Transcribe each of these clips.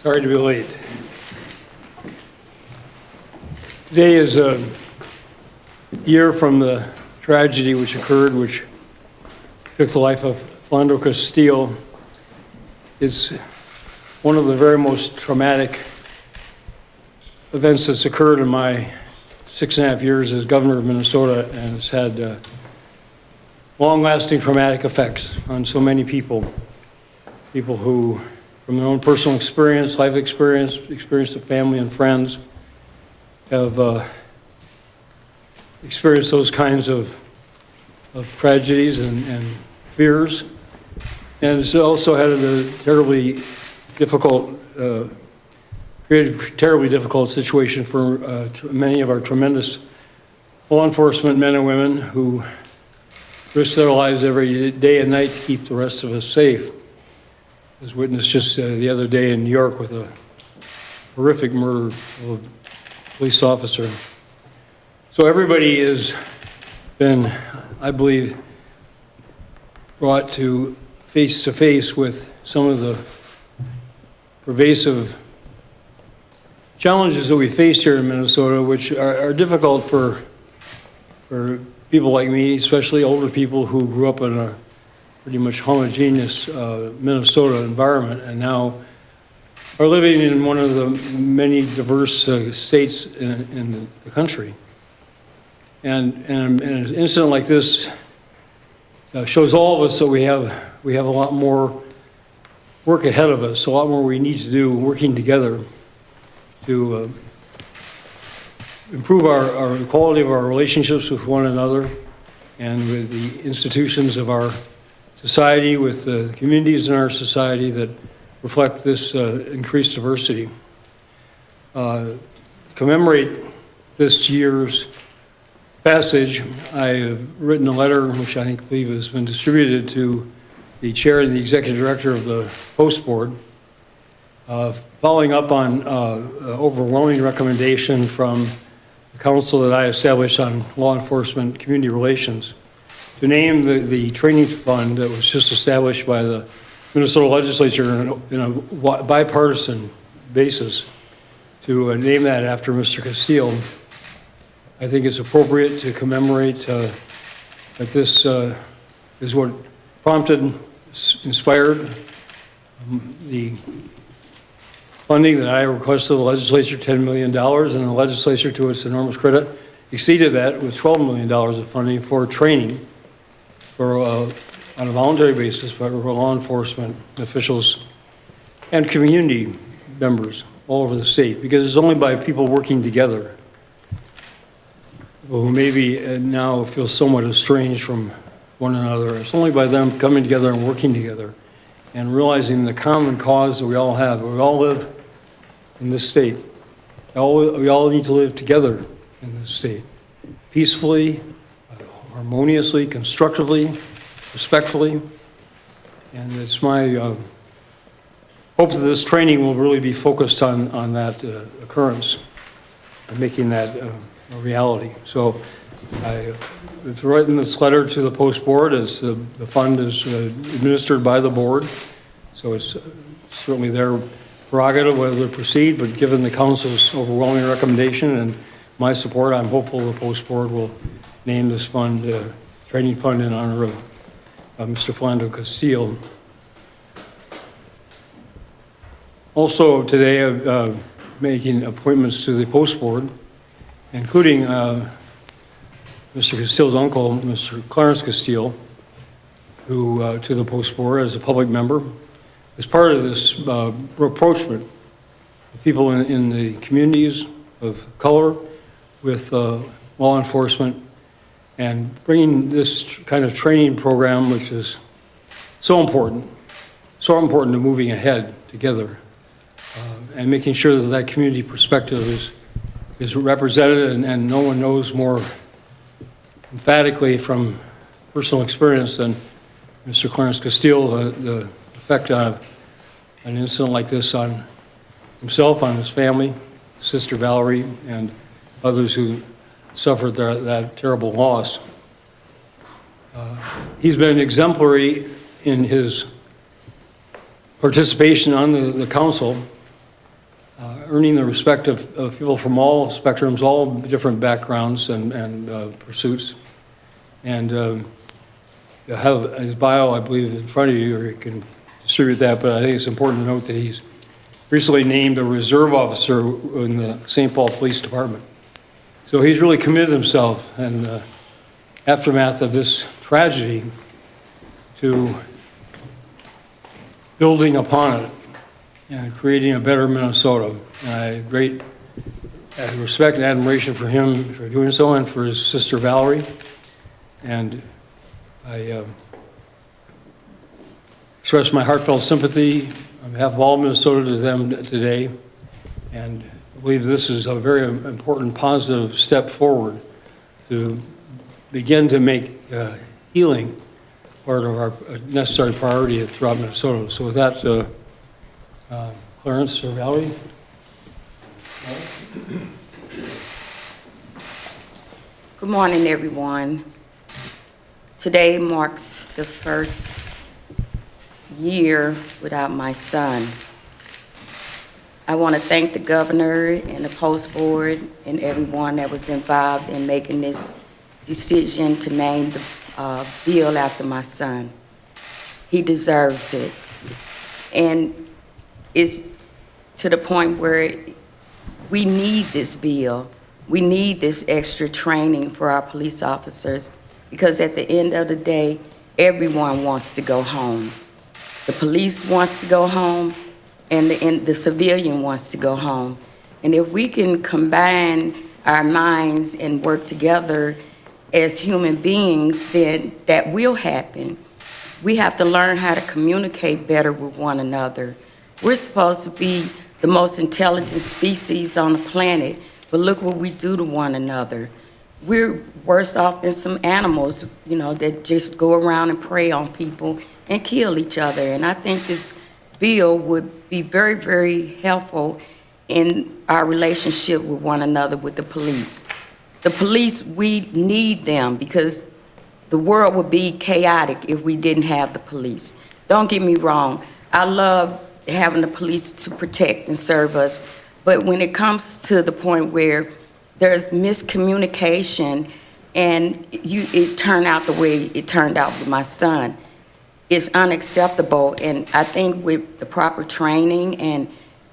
Sorry to be late. Today is a year from the tragedy which occurred, which took the life of Philando Castile. It's one of the very most traumatic events that's occurred in my 6.5 years as governor of Minnesota, and it's had long-lasting traumatic effects on so many people who, from their own personal experience, life experience of family and friends, have experienced those kinds of tragedies and fears. And it's also had a terribly difficult, created a terribly difficult situation for many of our tremendous law enforcement men and women who risk their lives every day and night to keep the rest of us safe. As witnessed just the other day in New York with a horrific murder of a police officer. So everybody has been, I believe, brought to face with some of the pervasive challenges that we face here in Minnesota, which are difficult for people like me, especially older people who grew up in a pretty much homogeneous Minnesota environment and now are living in one of the many diverse states in the country. And an incident like this shows all of us that we have a lot more work ahead of us, a lot more we need to do working together to improve our quality of our relationships with one another and with the institutions of our society, with the communities in our society that reflect this increased diversity. Commemorate this year's passage, I have written a letter which I believe has been distributed to the chair and the executive director of the Post Board, following up on overwhelming recommendation from the council that I established on law enforcement community relations to name the training fund that was just established by the Minnesota legislature in a bipartisan basis to name that after Mr. Castile. I think it's appropriate to commemorate that this is what prompted, inspired the funding that I requested of the legislature, $10 million, and the legislature, to its enormous credit, exceeded that with $12 million of funding for training for on a voluntary basis for law enforcement officials and community members all over the state, because it's only by people working together who maybe now feel somewhat estranged from one another. It's only by them coming together and working together and realizing the common cause that we all have. We all live in this state. We all need to live together in this state, peacefully, harmoniously, constructively, respectfully. And it's my hope that this training will really be focused on that occurrence and making that a reality. So I've written this letter to the Post Board as the fund is administered by the board. So it's certainly their prerogative whether to proceed, but given the council's overwhelming recommendation and my support, I'm hopeful the Post Board will name this fund, training fund, in honor of Mr. Philando Castile. Also today, making appointments to the Post Board, including Mr. Castile's uncle, Mr. Clarence Castile, who to the Post Board as a public member, as part of this rapprochement of people in the communities of color with law enforcement, and bringing this kind of training program, which is so important to moving ahead together, and making sure that that community perspective is represented, and no one knows more emphatically from personal experience than Mr. Clarence Castile the effect of an incident like this on himself, on his family, Sister Valerie, and others who suffered that terrible loss. He's been exemplary in his participation on the council earning the respect of people from all spectrums, all different backgrounds and pursuits. And you have his bio, I believe, in front of you, or you can distribute that, but I think it's important to note that he's recently named a reserve officer in the St. Paul Police Department. So he's really committed himself in the aftermath of this tragedy to building upon it and creating a better Minnesota. And I have great respect and admiration for him for doing so, and for his sister Valerie. And I express my heartfelt sympathy on behalf of all Minnesota to them today. And I believe this is a very important positive step forward to begin to make healing part of our necessary priority throughout Minnesota. So with that, Clarence or Valerie? Good morning, everyone. Today marks the first year without my son. I want to thank the governor and the post board and everyone that was involved in making this decision to name the bill after my son. He deserves it. And it's to the point where we need this bill. We need this extra training for our police officers, because at the end of the day, everyone wants to go home. The police wants to go home, and the civilian wants to go home. And if we can combine our minds and work together as human beings, then that will happen. We have to learn how to communicate better with one another. We're supposed to be the most intelligent species on the planet, but look what we do to one another. We're worse off than some animals, that just go around and prey on people and kill each other. And I think this bill would be very, very helpful in our relationship with one another, with the police. The police, we need them, because the world would be chaotic if we didn't have the police. Don't get me wrong. I love having the police to protect and serve us. But when it comes to the point where there's miscommunication and it turned out the way it turned out with my son, it's unacceptable. And I think with the proper training and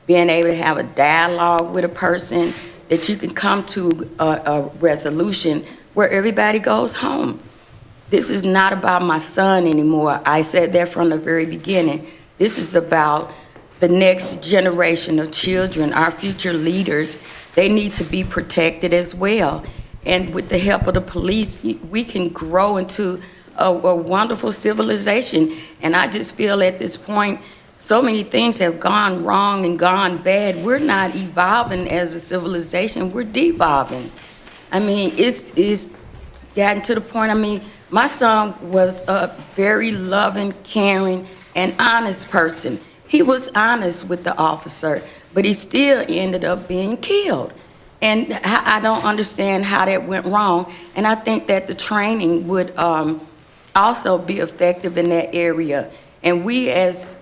being able to have a dialogue with a person, that you can come to a resolution where everybody goes home. This is not about my son anymore. I said that from the very beginning. This is about the next generation of children, our future leaders. They need to be protected as well. And with the help of the police, we can grow into a wonderful civilization. And I just feel at this point, so many things have gone wrong and gone bad. We're not evolving as a civilization, we're devolving. I mean, it's gotten to the point, my son was a very loving, caring, and honest person. He was honest with the officer, but he still ended up being killed. And I don't understand how that went wrong. And I think that the training would also be effective in that area. And we as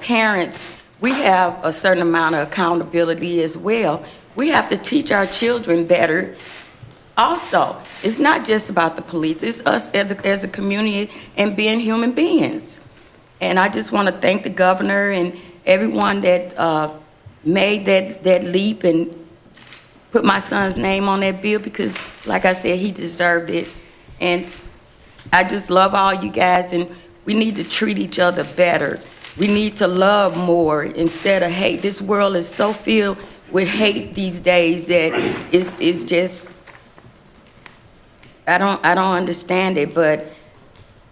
parents, we have a certain amount of accountability as well. We have to teach our children better. Also, it's not just about the police, it's us as a community and being human beings. And I just want to thank the governor and everyone that made that leap and put my son's name on that bill, because, like I said, he deserved it. And I just love all you guys, and we need to treat each other better. We need to love more instead of hate. This world is so filled with hate these days that it's just, I don't understand it, but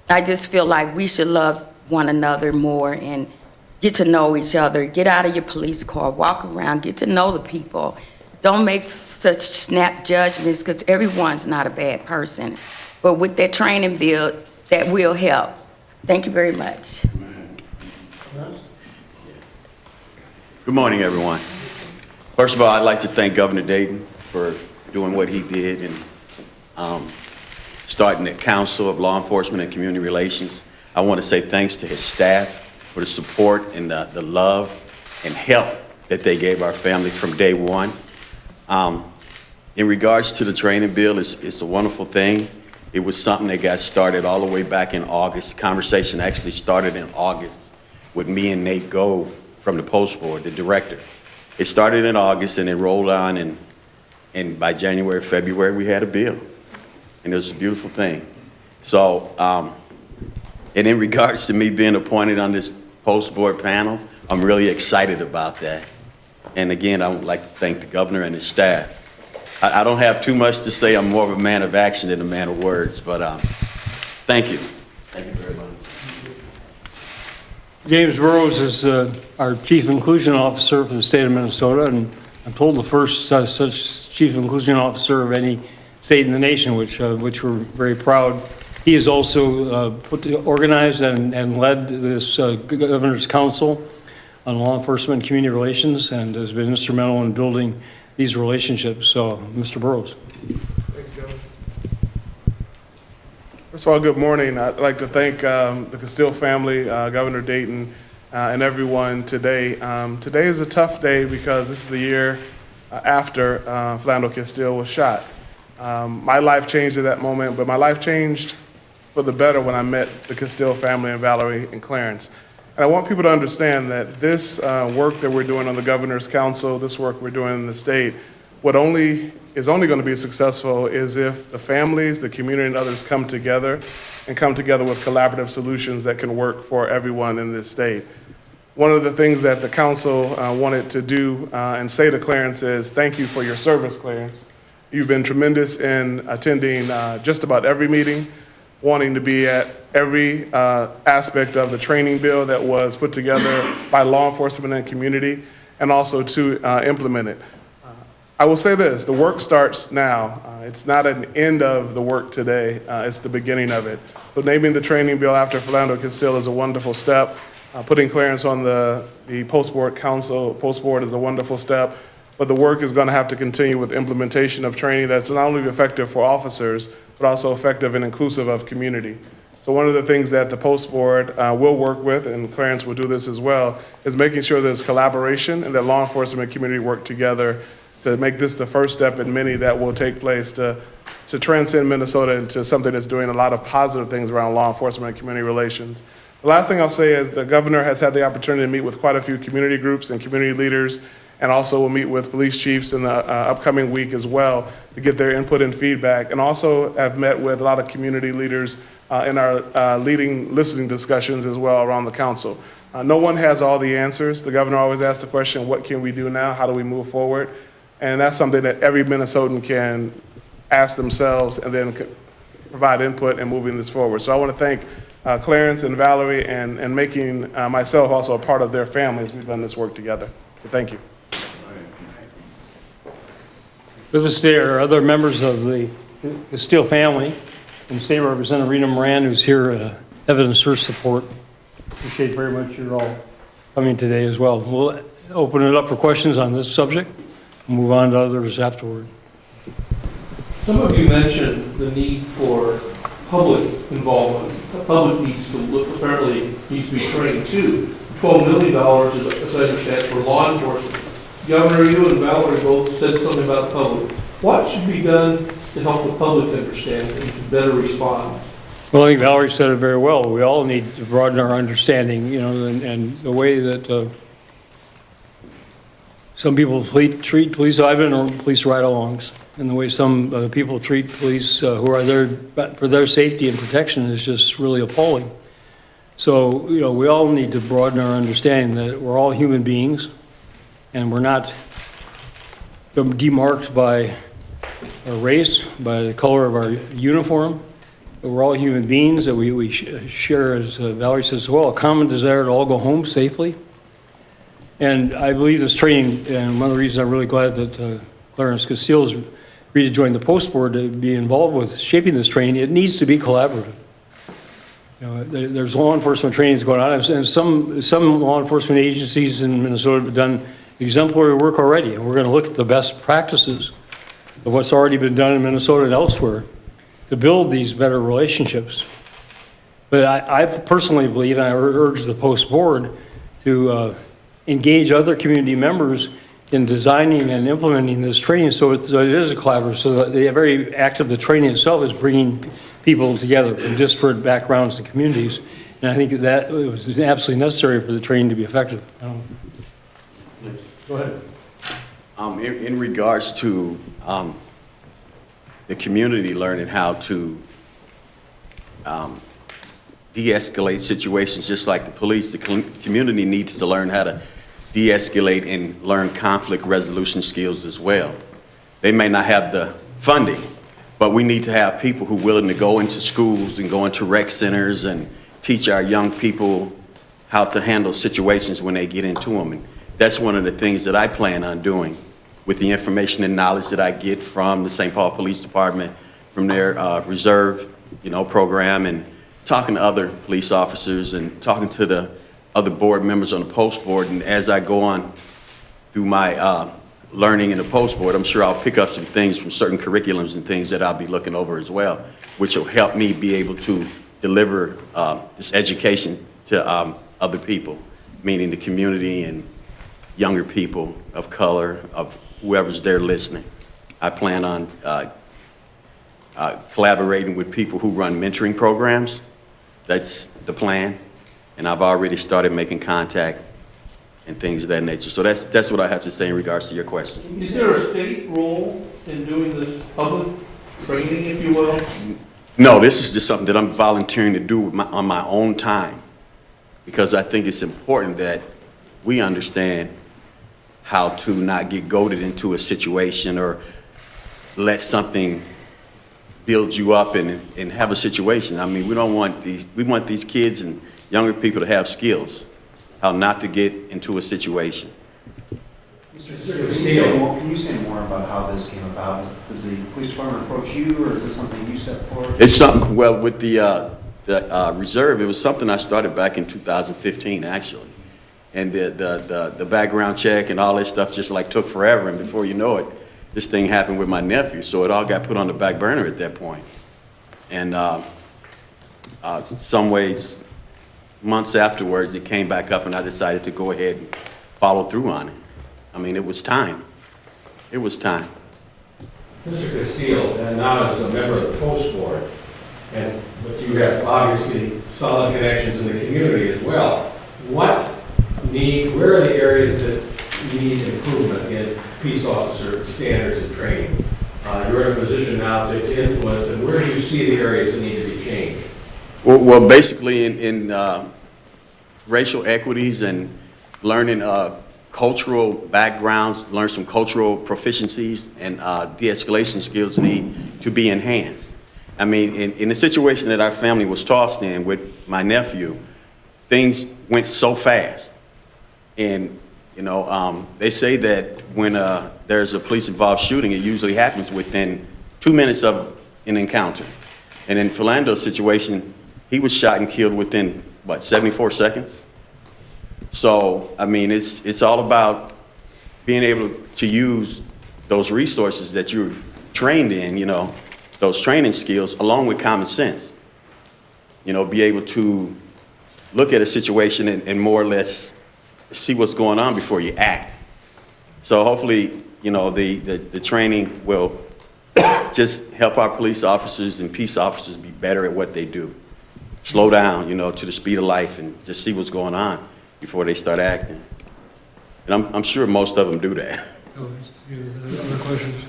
I just feel like we should love one another more and get to know each other. Get out of your police car, walk around, get to know the people. Don't make such snap judgments, because everyone's not a bad person. But with that training bill, that will help. Thank you very much. Good morning, everyone. First of all, I'd like to thank Governor Dayton for doing what he did and starting the Council of Law Enforcement and Community Relations. I want to say thanks to his staff for the support and the love and help that they gave our family from day one. In regards to the training bill, it's a wonderful thing. It was something that got started all the way back in August. Conversation actually started in August with me and Nate Gove from the Post Board, the director. It started in August and it rolled on, and by January, February, we had a bill. And it was a beautiful thing. So, and in regards to me being appointed on this Post Board panel, I'm really excited about that. And again, I would like to thank the governor and his staff. I don't have too much to say. I'm more of a man of action than a man of words, but thank you. Thank you very much. James Burrows is our Chief Inclusion Officer for the state of Minnesota, and I'm told the first such Chief Inclusion Officer of any state in the nation, which we're very proud. He has also organized and led this Governor's Council on Law Enforcement and Community Relations, and has been instrumental in building these relationships. So, Mr. Burrows. Thank you, Governor. First of all, good morning. I'd like to thank the Castile family, Governor Dayton, and everyone today. Today is a tough day because this is the year after Philando Castile was shot. My life changed at that moment, but my life changed for the better when I met the Castile family and Valerie and Clarence. And I want people to understand that this work that we're doing on the Governor's Council, this work we're doing in the state, is only going to be successful is if the families, the community, and others come together with collaborative solutions that can work for everyone in this state. One of the things that the council wanted to do and say to Clarence is, thank you for your service, Clarence. You've been tremendous in attending just about every meeting, wanting to be at every aspect of the training bill that was put together by law enforcement and community, and also to implement it. I will say this, the work starts now. It's not an end of the work today, it's the beginning of it. So naming the training bill after Philando Castile is a wonderful step. Putting Clarence on the Post Board Council, Post Board is a wonderful step, but the work is going to have to continue with implementation of training that's not only effective for officers, but also effective and inclusive of community. So one of the things that the Post Board will work with, and Clarence will do this as well, is making sure there's collaboration and that law enforcement and community work together to make this the first step in many that will take place to transcend Minnesota into something that's doing a lot of positive things around law enforcement and community relations. The last thing I'll say is the governor has had the opportunity to meet with quite a few community groups and community leaders, and also will meet with police chiefs in the upcoming week as well to get their input and feedback, and also have met with a lot of community leaders in our listening discussions as well around the council. No one has all the answers. The governor always asks the question, what can we do now? How do we move forward? And that's something that every Minnesotan can ask themselves and then provide input in moving this forward. So I want to thank Clarence and Valerie and making myself also a part of their families. We've done this work together. So thank you. With us today are other members of the Castile family, and State Representative Rena Moran, who's here, evidence her support. Appreciate very much you're all coming today as well. We'll open it up for questions on this subject. We'll move on to others afterward. Some of you mentioned the need for public involvement. The public needs to look, apparently needs to be trained too. $12 million, as I understand, for law enforcement. Governor, you and Valerie both said something about the public. What should be done to help the public understand and to better respond? Well, I think Valerie said it very well. We all need to broaden our understanding, and the way that some people treat police. I've been on police ride-alongs, and the way some people treat police who are there for their safety and protection is just really appalling. So, we all need to broaden our understanding that we're all human beings, and we're not demarked by our race, by the color of our uniform. But we're all human beings, that we share, as Valerie says, well, a common desire to all go home safely. And I believe this training, and one of the reasons I'm really glad that Clarence Castile has agreed to join the Post Board to be involved with shaping this training, it needs to be collaborative. There's law enforcement trainings going on, and some law enforcement agencies in Minnesota have done exemplary work already, and we're going to look at the best practices of what's already been done in Minnesota and elsewhere to build these better relationships. But I personally believe, and I urge the Post Board to engage other community members in designing and implementing this training, so it is a collaborative, so the very act of the training itself is bringing people together from disparate backgrounds and communities, and I think that it was absolutely necessary for the training to be effective. Go ahead. In regards to the community learning how to de-escalate situations just like the police, the community needs to learn how to de-escalate and learn conflict resolution skills as well. They may not have the funding, but we need to have people who are willing to go into schools and go into rec centers and teach our young people how to handle situations when they get into them. And that's one of the things that I plan on doing with the information and knowledge that I get from the St. Paul Police Department, from their reserve, program, and talking to other police officers and talking to the other board members on the post board. And as I go on through my learning in the post board, I'm sure I'll pick up some things from certain curriculums and things that I'll be looking over as well, which will help me be able to deliver this education to other people, meaning the community and younger people of color, of whoever's there listening. I plan on collaborating with people who run mentoring programs. That's the plan. And I've already started making contact and things of that nature. So that's what I have to say in regards to your question. Is there a state role in doing this public training, if you will? No, this is just something that I'm volunteering to do on my own time, because I think it's important that we understand how to not get goaded into a situation or let something build you up and have a situation. I mean, we want these kids and younger people to have skills, how not to get into a situation. Can you say more about how this came about? Does the police department approach you, or is this something you set forward? It's something, well, with the reserve, it was something I started back in 2015, actually. And the background check and all that stuff just like took forever, and before you know it, this thing happened with my nephew, so it all got put on the back burner at that point. And some ways, months afterwards, it came back up, and I decided to go ahead and follow through on it. I mean, it was time. It was time. Mr. Castile, and now as a member of the post board, but you have obviously solid connections in the community as well. Where are the areas that need improvement in peace officer standards and training? You're in a position now to influence, and where do you see the areas that need to be changed? Well, basically in racial equities and learning cultural backgrounds, learn some cultural proficiencies, and de-escalation skills need to be enhanced. I mean, in the situation that our family was tossed in with my nephew, things went so fast. And, they say that when there's a police-involved shooting, it usually happens within 2 minutes of an encounter. And in Philando's situation, he was shot and killed within, 74 seconds? So, I mean, it's all about being able to use those resources that you're trained in, those training skills, along with common sense. Be able to look at a situation and more or less see what's going on before you act. So hopefully, the training will just help our police officers and peace officers be better at what they do. Slow down, to the speed of life and just see what's going on before they start acting. And I'm sure most of them do that. Other questions?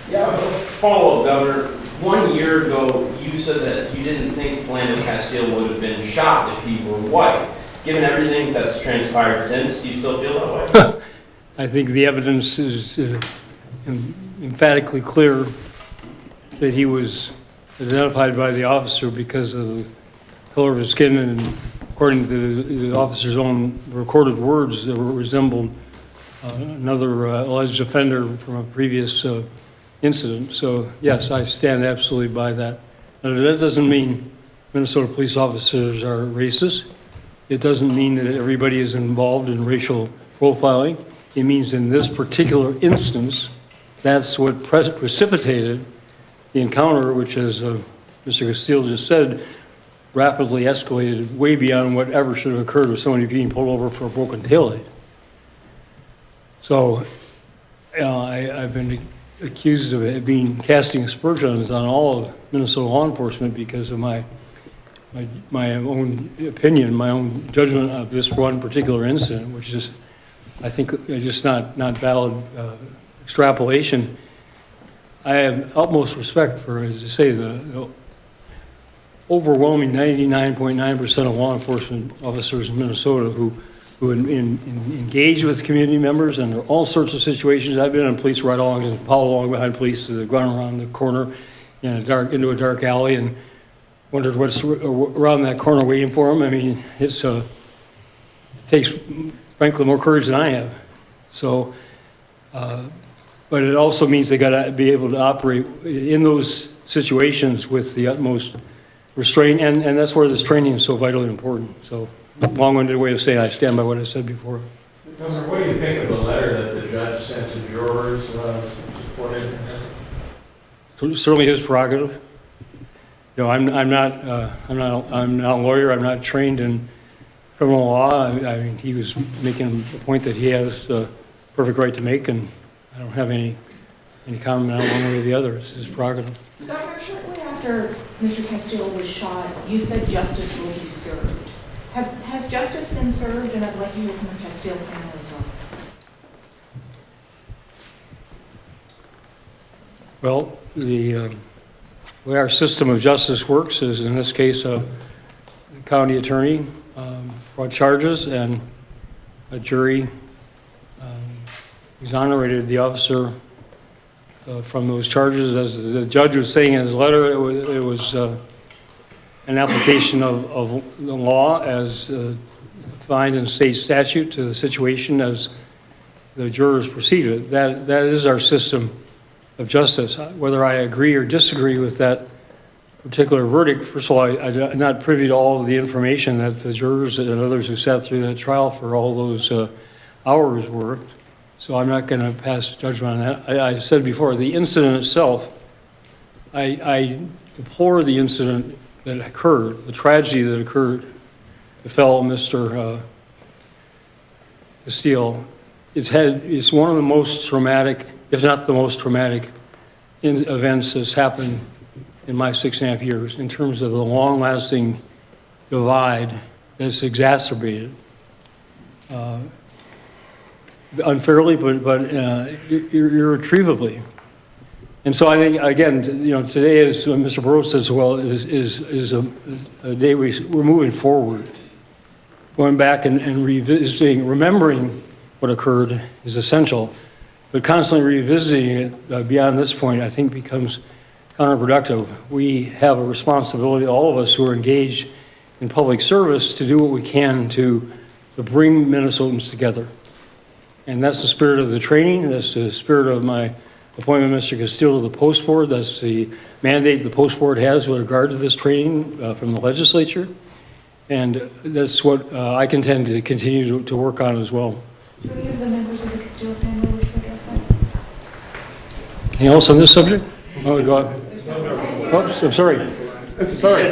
Yeah, follow-up, Governor. 1 year ago, you said that you didn't think Philando Castile would have been shot if he were white. Given everything that's transpired since, do you still feel that way? I think the evidence is emphatically clear that he was identified by the officer because of the color of his skin, and according to the officer's own recorded words, that resembled another alleged offender from a previous incident. So yes, I stand absolutely by that. Now, that doesn't mean Minnesota police officers are racist. It doesn't mean that everybody is involved in racial profiling. It means in this particular instance, that's what precipitated the encounter, which, as Mr. Castile just said, rapidly escalated way beyond whatever should have occurred with somebody being pulled over for a broken taillight. So I've been accused of casting aspersions on all of Minnesota law enforcement because of my own opinion, my own judgment of this one particular incident, which is, I think, just not valid extrapolation. I have utmost respect for, as I say, the overwhelming 99.9% of law enforcement officers in Minnesota who engage with community members under all sorts of situations. I've been on police ride-alongs and follow along behind police as they're going around the corner into a dark alley and wondered what's around that corner waiting for them. I mean, it takes, frankly, more courage than I have. So, but it also means they got to be able to operate in those situations with the utmost restraint, and that's where this training is so vitally important. So, long-winded way of saying I stand by what I said before. Governor, what do you think of the letter that the judge sent to jurors supporting him? Certainly his prerogative. You know, I'm not a lawyer. I'm not trained in criminal law. I mean, he was making a point that he has the perfect right to make, and I don't have any comment on one way or the other. It's his prerogative. Governor, shortly after Mr. Castile was shot, you said justice will be served. Has justice been served? And I'd like to hear from the Castile family as well. Well, the way our system of justice works is, in this case, the county attorney brought charges, and a jury exonerated the officer from those charges. As the judge was saying in his letter, it was an application of the law as defined in state statute to the situation as the jurors proceeded. That is our system of justice. Whether I agree or disagree with that particular verdict, first of all, I'm not privy to all of the information that the jurors and others who sat through that trial for all those hours were, so I'm not going to pass judgment on that. I said before, the incident itself, I deplore the incident that occurred, the tragedy that occurred, befell Mr. Castile. It's one of the most traumatic, if not the most traumatic, events that's happened in my 6.5 years in terms of the long-lasting divide that's exacerbated unfairly, but irretrievably. And so I think, again, today, as Mr. Burrows says, well, is a day we're moving forward. Going back and revisiting, remembering what occurred is essential, but constantly revisiting it beyond this point, I think, becomes counterproductive. We have a responsibility, all of us who are engaged in public service, to do what we can to bring Minnesotans together. And that's the spirit of the training. That's the spirit of my appointment, Mr. Castile, to the Post Board. That's the mandate the Post Board has with regard to this training from the legislature. And that's what I intend to continue to work on as well. Do any of the members of the Castile family wish to address that? Anything else on this subject? Oh, go on. Oops, I'm sorry. Sorry.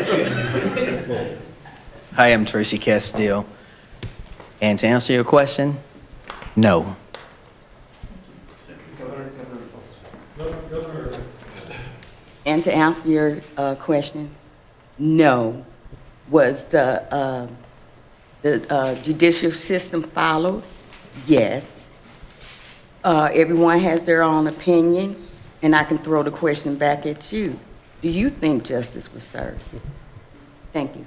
Hi, I'm Tracy Castile. And to answer your question, no. And to answer your question, no. Was the judicial system followed? Yes. Everyone has their own opinion, and I can throw the question back at you. Do you think justice was served? Thank you.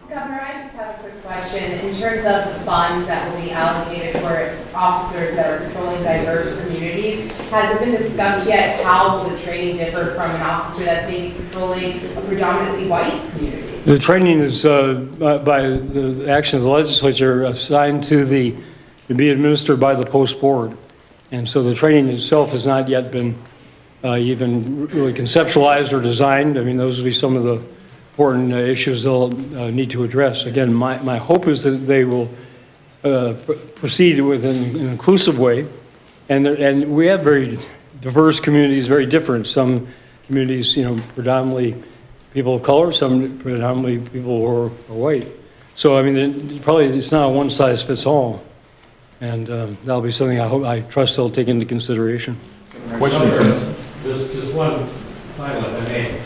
Governor, I just have a quick question. In terms of the funds that will be allocated for officers that are patrolling diverse communities, has it been discussed yet how will the training differ from an officer that's maybe patrolling a predominantly white community? The training is, by the action of the legislature, assigned to be administered by the Post Board. And so the training itself has not yet been even really conceptualized or designed. I mean, those will be some of the important issues they'll need to address. Again, my hope is that they will proceed with an inclusive way. And we have very diverse communities, very different. Some communities, predominantly people of color, some predominantly people who are white. So, I mean, probably it's not a one-size-fits-all. And that'll be something I trust they'll take into consideration. Question. Just one final, if I may.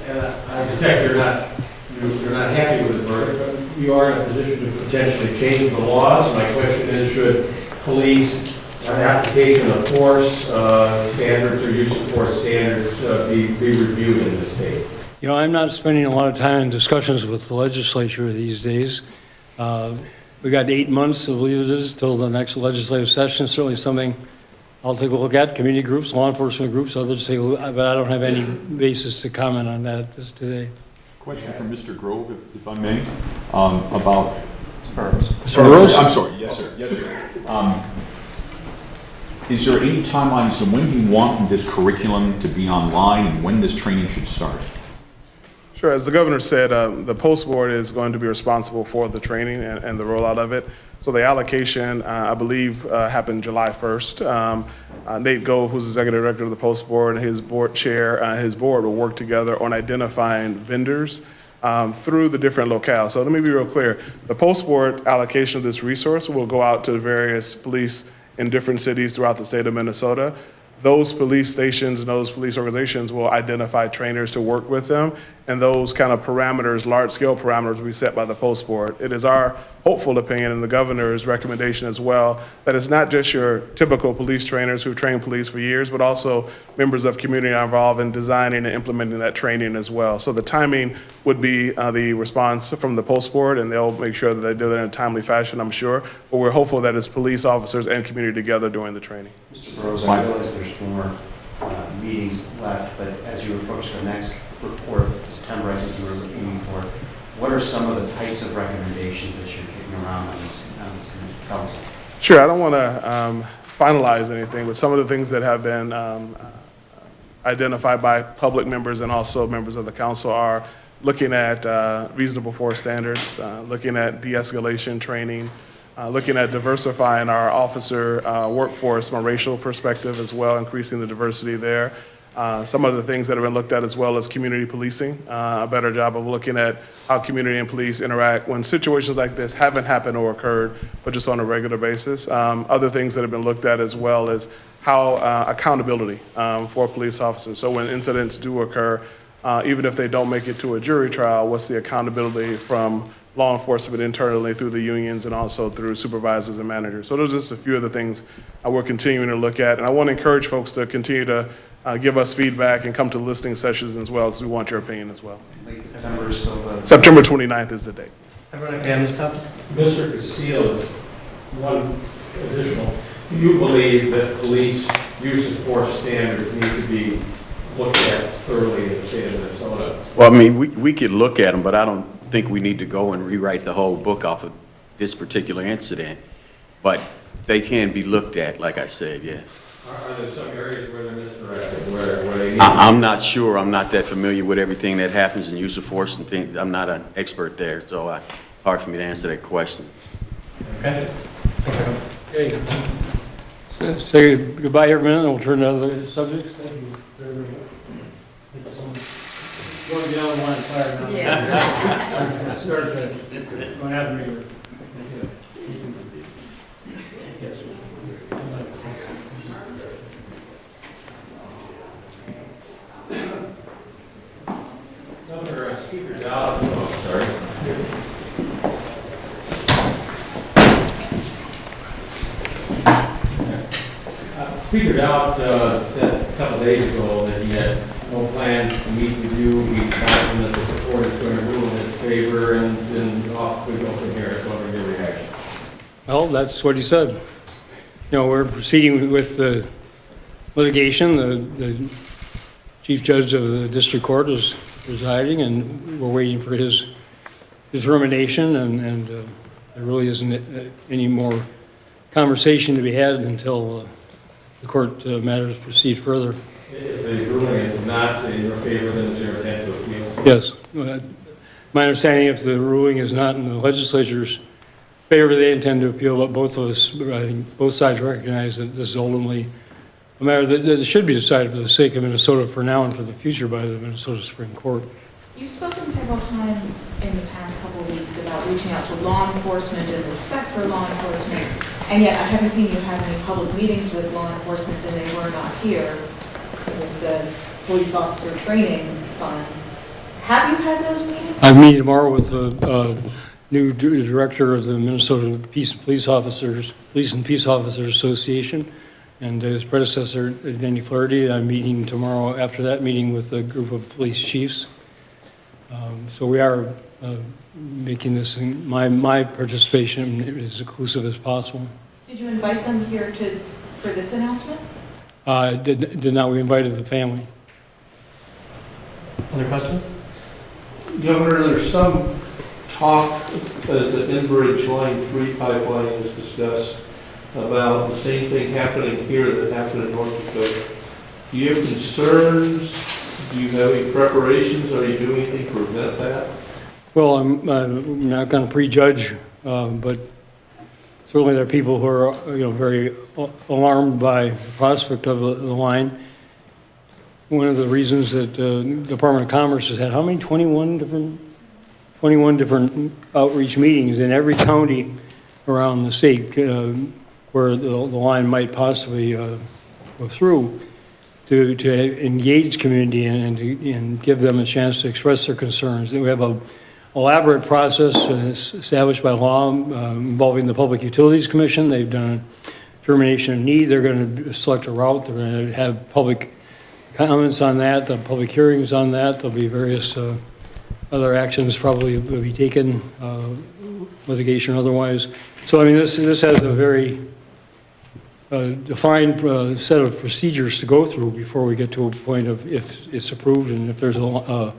And I detect you're not happy with the verdict, but you are in a position to potentially change the laws. My question is, should police application of force standards or use of force standards be reviewed in the state? You know, I'm not spending a lot of time in discussions with the legislature these days. We got 8 months, I believe it is, till the next legislative session. Certainly something I'll take a look at. Community groups, law enforcement groups, others take a look, but I don't have any basis to comment on that today. Question from Mr. Grove, if I may, about... Mr. Burrows? I'm sorry, yes, sir. Yes, sir. Is there any timeline as to when you want this curriculum to be online and when this training should start? Sure. As the governor said, the post board is going to be responsible for the training and the rollout of it. So the allocation, I believe, happened July 1st. Nate Gove, who's executive director of the post board, and his board chair, his board will work together on identifying vendors through the different locales. So let me be real clear. The post board allocation of this resource will go out to various police in different cities throughout the state of Minnesota. Those police stations and those police organizations will identify trainers to work with them, and those kind of parameters, large-scale parameters, will be set by the post board. It is our hopeful opinion and the governor's recommendation as well that it's not just your typical police trainers who've trained police for years, but also members of community are involved in designing and implementing that training as well. So the timing would be the response from the post board, and they'll make sure that they do that in a timely fashion, I'm sure. But we're hopeful that it's police officers and community together during the training. Mr. Burrows, I realize there's more meetings left, but as you approach the next report, September, I think you were aiming for, what are some of the types of recommendations that you're kicking around on this council? Sure, I don't want to finalize anything, but some of the things that have been identified by public members and also members of the council are looking at reasonable force standards, looking at de-escalation training, looking at diversifying our officer workforce from a racial perspective as well, increasing the diversity there. Some of the things that have been looked at as well as community policing, a better job of looking at how community and police interact when situations like this haven't happened or occurred, but just on a regular basis. Other things that have been looked at as well as how accountability for police officers. So when incidents do occur, even if they don't make it to a jury trial, what's the accountability from law enforcement internally through the unions and also through supervisors and managers. So those are just a few of the things we're continuing to look at. And I want to encourage folks to continue to give us feedback and come to listening sessions as well, because we want your opinion as well. Late September is still the... September 29th is the date. Mr. Castile, one additional. Do you believe that police use of force standards need to be looked at thoroughly in the state of Minnesota? Well, I mean, we could look at them, but I don't think we need to go and rewrite the whole book off of this particular incident. But they can be looked at, like I said, yes. Are there some areas where they're misdirected, where they need I'm not sure. I'm not that familiar with everything that happens in use of force and things. I'm not an expert there, so it's hard for me to answer that question. Okay. Okay. So say goodbye here a minute, and we'll turn to other subjects. Thank you very much. Thank you so much. You want to get out of line of fire now? Yeah. Start to go after me. Governor, Speaker Dowd, Speaker Dowd said a couple days ago that he had no plans to meet with you. He's confident that the court is going to rule in his favor, and then off we go from here. So what are your reaction? Well, that's what he said. You know, we're proceeding with the litigation. The chief judge of the district court is presiding, and we're waiting for his determination, and there really isn't any more conversation to be had until the court matters proceed further. If the ruling is not in your favor, then is your intent to appeal? Yes. My understanding, if the ruling is not in the legislature's favor, they intend to appeal, but both of us, I think both sides recognize that this is ultimately a matter that should be decided for the sake of Minnesota for now and for the future by the Minnesota Supreme Court. You've spoken several times in the past couple of weeks about reaching out to law enforcement and respect for law enforcement, And yet I haven't seen you have any public meetings with law enforcement, and they were not here with the police officer training fund. Have you had those meetings? I'm meeting tomorrow with the new director of the Minnesota Police and Peace Officers Association, and his predecessor, Danny Flaherty. I'm meeting tomorrow after that meeting with a group of police chiefs. So we are making this, my participation as inclusive as possible. Did you invite them here for this announcement? Did not. We invited the family. Other questions? Governor, there's some talk as the Enbridge Line 3 pipeline is discussed about the same thing happening here that happened in North Dakota. Do you have concerns? Do you have any preparations? Are you doing anything to prevent that? Well, I'm not going to prejudge, but certainly there are people who are, very alarmed by the prospect of the line. One of the reasons that the Department of Commerce has had, how many, 21 different outreach meetings in every county around the state where the line might possibly go through, to engage community and give them a chance to express their concerns. We have a elaborate process established by law involving the Public Utilities Commission. They've done a determination of need. They're going to select a route. They're going to have public comments on that, the public hearings on that. There'll be various other actions probably will be taken, litigation or otherwise. So I mean, this has a very defined set of procedures to go through before we get to a point of if it's approved and if there's a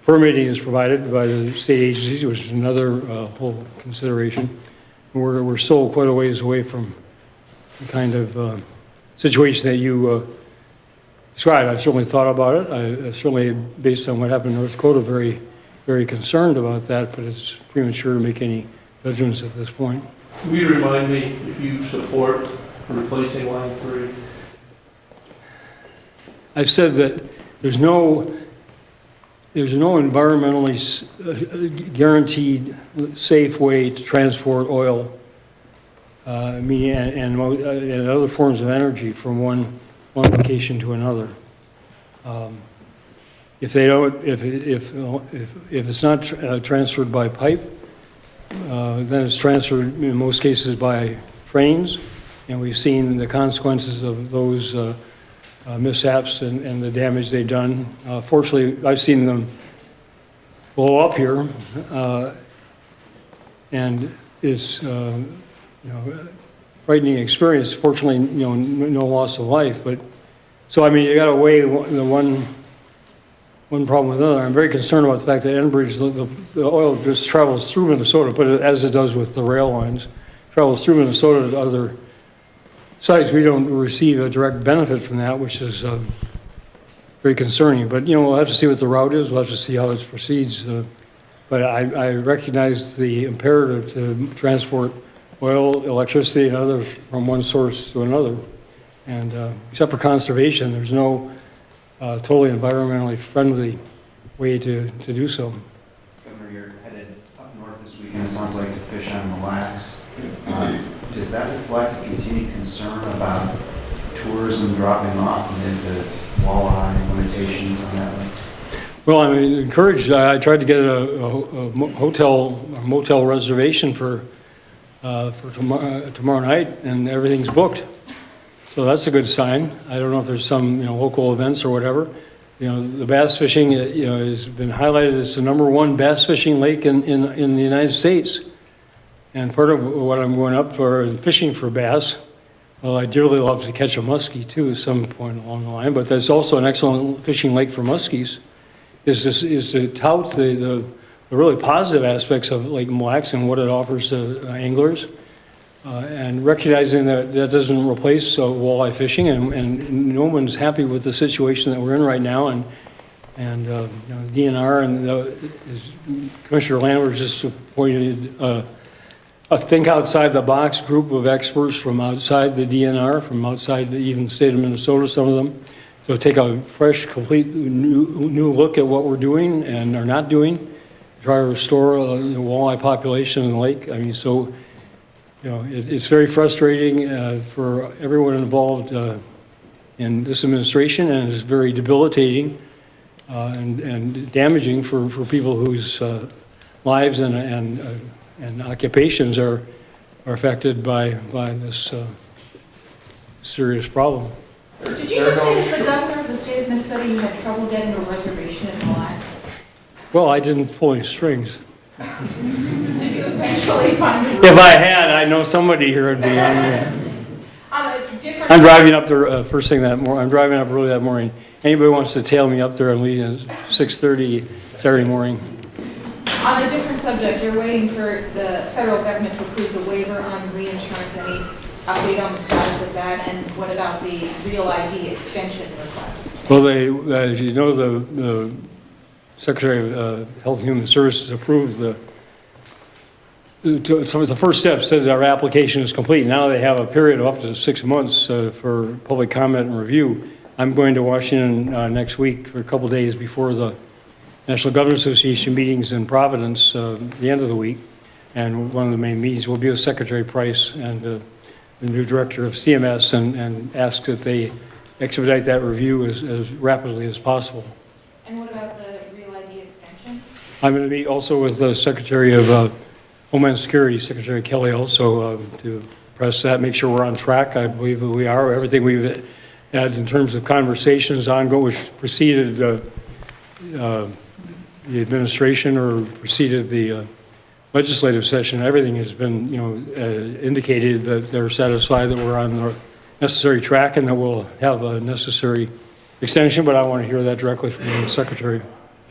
permitting is provided by the state agencies, which is another whole consideration. We're still quite a ways away from the kind of situation that you described. I've certainly thought about it. I certainly, based on what happened in North Dakota, very, very concerned about that, but it's premature to make any judgments at this point. Will you remind me if you support replacing Line 3? I've said that there's no environmentally guaranteed safe way to transport oil, and other forms of energy from one location to another. If it's not transferred by pipe, then it's transferred in most cases by trains, and we've seen the consequences of those mishaps and the damage they've done. Fortunately, I've seen them blow up here, and it's frightening experience. Fortunately, no loss of life. But so I mean, you got to weigh the one problem with another. I'm very concerned about the fact that Enbridge, the oil just travels through Minnesota, but as it does with the rail lines, travels through Minnesota to other sites. We don't receive a direct benefit from that, which is very concerning. But we'll have to see what the route is. We'll have to see how it proceeds. But I recognize the imperative to transport oil, electricity, and others from one source to another. And except for conservation, there's no totally environmentally friendly way to do so. Governor, you're headed up north this weekend, it sounds like, to fish on Mille Lacs. Does that reflect a continued concern about tourism dropping off and into walleye limitations on that lake? Well, I'm encouraged. I tried to get a motel reservation for tomorrow night, and everything's booked. So that's a good sign. I don't know if there's some local events or whatever. The bass fishing has been highlighted as the #1 bass fishing lake in the United States. And part of what I'm going up for is fishing for bass. Well, I dearly love to catch a muskie too at some point along the line, but there's also an excellent fishing lake for muskies. Is to tout the really positive aspects of Lake Mille Lacs and what it offers to anglers, and recognizing that doesn't replace walleye fishing, and no one's happy with the situation that we're in right now, and DNR and as Commissioner Landwehr just appointed a think outside the box group of experts from outside the DNR, from outside even the state of Minnesota, some of them, to take a fresh, complete new look at what we're doing and are not doing, try to restore the walleye population in the lake. I mean, so It's very frustrating for everyone involved in this administration, and it's very debilitating and damaging for people whose lives and occupations are affected by this serious problem. Did you just say as the governor of the state of Minnesota you had trouble getting a reservation in Mille Lacs? Well, I didn't pull any strings. Did you eventually find a room? If I had, I know somebody here would be on a different... I'm driving up there first thing that morning. I'm driving up early that morning. Anybody wants to tail me up there, I'm leaving at 6:30 Saturday morning. On a different subject, you're waiting for the federal government to approve the waiver on reinsurance. Any update on the status of that? And what about the Real ID extension request? Well, as you know, the Secretary of Health and Human Services approved the first step, said that our application is complete. Now they have a period of up to 6 months for public comment and review. I'm going to Washington next week for a couple of days before the National Governors Association meetings in Providence the end of the week. And one of the main meetings will be with Secretary Price and the new director of CMS and ask that they expedite that review as rapidly as possible. And what about the Real ID extension? I'm going to meet also with the Secretary of Homeland Security, Secretary Kelly, also to press that, make sure we're on track. I believe that we are. Everything we've had in terms of conversations ongoing, which preceded the administration or preceded the legislative session, everything has been, indicated that they're satisfied that we're on the necessary track and that we'll have a necessary extension, but I want to hear that directly from the Secretary.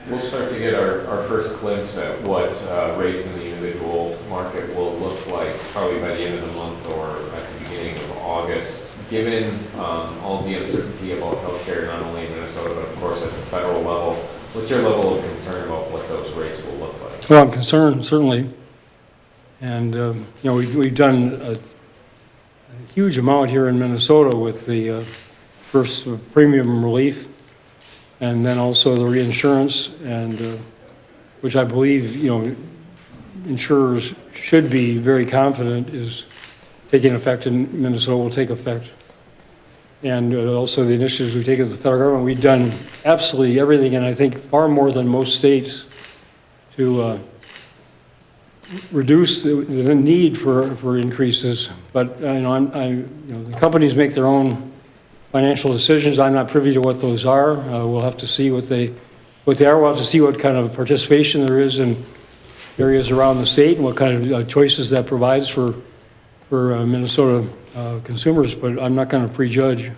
We'll start to get our first glimpse at what rates in the individual market will look like probably by the end of the month or at the beginning of August. Given all the uncertainty about healthcare, not only in Minnesota, but of course at the federal level, what's your level of concern about what those rates will look like? Well, I'm concerned, certainly. And, we've done a huge amount here in Minnesota with the first premium relief and then also the reinsurance, and which I believe, insurers should be very confident is taking effect in Minnesota, will take effect. And also the initiatives we've taken with the federal government, we've done absolutely everything, and I think far more than most states, to reduce the need for increases. But the companies make their own financial decisions. I'm not privy to what those are. We'll have to see what they are. We'll have to see what kind of participation there is in areas around the state and what kind of choices that provides for Minnesota consumers. But I'm not going to prejudge.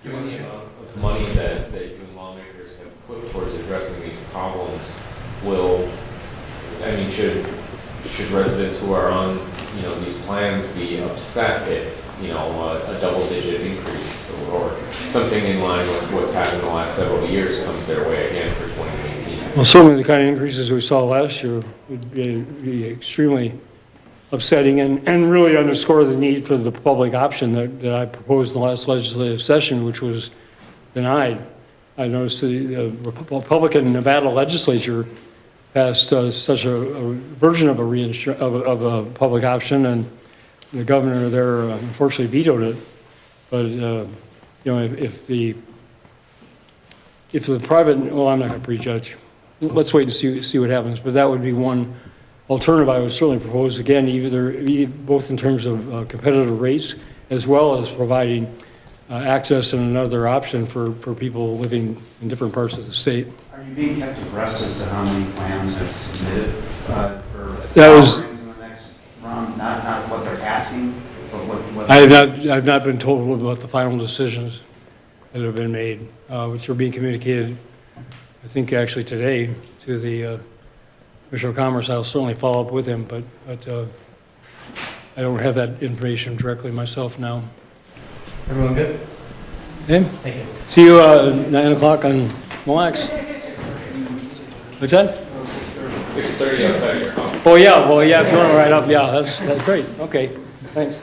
Given the amount of money that you and lawmakers have put towards addressing these problems, should residents who are on these plans be upset if a double-digit increase or something in line with what's happened in the last several years comes their way again for 2018? Well, certainly the kind of increases we saw last year would be extremely upsetting and really underscore the need for the public option that I proposed in the last legislative session, which was denied. I noticed the Republican Nevada legislature passed such a version of a public option, and the governor there unfortunately vetoed it. But if the private, well, I'm not going to prejudge. Let's wait and see what happens. But that would be one alternative I would certainly propose. Again, both in terms of competitive rates as well as providing access and another option for people living in different parts of the state. Are you being kept abreast as to how many plans have submitted for offerings in the next round? Not what they're asking, but what I have not been told about the final decisions that have been made, which are being communicated, I think actually today, to the Commissioner of Commerce. I'll certainly follow up with him, but I don't have that information directly myself now. Everyone good? Okay. Thank you. See you 9 o'clock on Mille Lacs. What's that? 6:30 outside your house. Oh, yeah, well, yeah, if you want to ride up, yeah, that's great. Okay, thanks.